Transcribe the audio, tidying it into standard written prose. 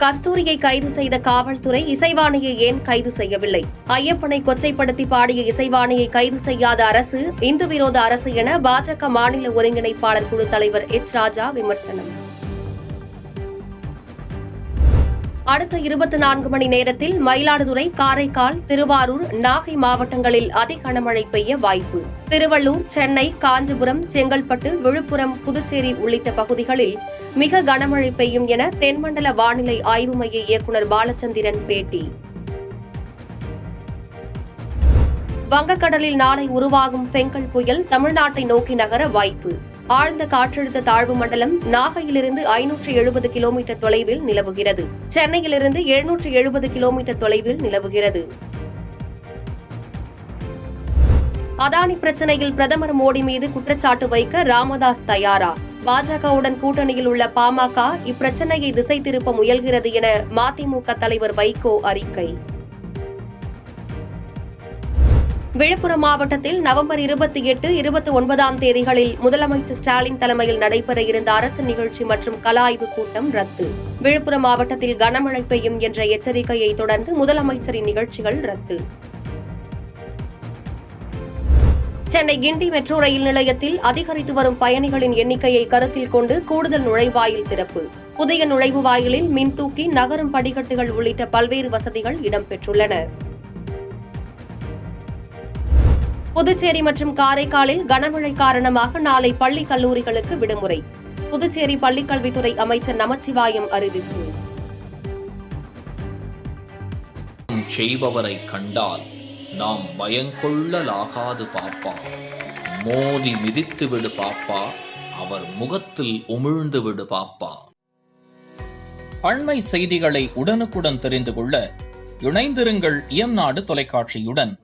கஸ்தூரியை கைது செய்த காவல்துறை இசைவாணியை ஏன் கைது செய்யவில்லை? ஐயப்பனை கொச்சைப்படுத்தி பாடிய இசைவாணியை கைது செய்யாத அரசு இந்து விரோத அரசு என பாஜக மாநில ஒருங்கிணைப்பாளர் குழு தலைவர் எச். ராஜா விமர்சனம். அடுத்த 24 மணி நேரத்தில் மயிலாடுதுறை, காரைக்கால், திருவாரூர், நாகை மாவட்டங்களில் அதி கனமழை பெய்ய வாய்ப்பு. திருவள்ளூர், சென்னை, காஞ்சிபுரம், செங்கல்பட்டு, விழுப்புரம், புதுச்சேரி உள்ளிட்ட பகுதிகளில் மிக கனமழை பெய்யும் என தென்மண்டல வானிலை ஆய்வு மைய இயக்குநர் பாலச்சந்திரன் பேட்டி. வங்கக்கடலில் நாளை உருவாகும் பெங்கல் புயல் தமிழ்நாட்டை நோக்கி நகர வாய்ப்பு. ஆழ்ந்த காற்றழுத்த தாழ்வு மண்டலம் நாகையிலிருந்து 570 கிலோமீட்டர் தொலைவில் நிலவுகிறது. சென்னையிலிருந்து 770 கிலோமீட்டர் தொலைவில் நிலவுகிறது. அதானி பிரச்சனையில் பிரதமர் மோடி மீது குற்றச்சாட்டு வைக்க ராமதாஸ் தயாரா? பாஜகவுடன் கூட்டணியில் உள்ள பாமக இப்பிரச்சனையை திசை திருப்ப முயல்கிறது என மதிமுக தலைவர் வைகோ அறிக்கை. விழுப்புரம் மாவட்டத்தில் நவம்பர் 28, 29 தேதிகளில் முதலமைச்சர் ஸ்டாலின் தலைமையில் நடைபெற இருந்த அரசு நிகழ்ச்சி மற்றும் கல ஆய்வுக் கூட்டம் ரத்து. விழுப்புரம் மாவட்டத்தில் கனமழை பெய்யும் என்ற எச்சரிக்கையை தொடர்ந்து முதலமைச்சரின் நிகழ்ச்சிகள் ரத்து. சென்னை கிண்டி மெட்ரோ ரயில் நிலையத்தில் அதிகரித்து வரும் பயணிகளின் எண்ணிக்கையை கருத்தில் கொண்டு கூடுதல் நுழைவாயில் திறப்பு. புதிய நுழைவு வாயிலில் மின்தூக்கி, நகரும் படிக்கட்டுகள் உள்ளிட்ட பல்வேறு வசதிகள் இடம்பெற்றுள்ளன. புதுச்சேரி மற்றும் காரைக்காலில் கனமழை காரணமாக நாளை பள்ளி கல்லூரிகளுக்கு விடுமுறை. புதுச்சேரி பள்ளிக்கல்வித்துறை அமைச்சர் நமச்சிவாயம் அறிவிப்பு. செய்பவரை கண்டால் நாம் பயங்கொள்ளலாகாது பாப்பா, மோதி மிதித்து விடு பாப்பா, அவர் முகத்தில் உமிழ்ந்து விடு பாப்பா. அண்மை செய்திகளை உடனுக்குடன் தெரிந்து கொள்ள இணைந்திருங்கள் இயம்நாடு தொலைக்காட்சியுடன்.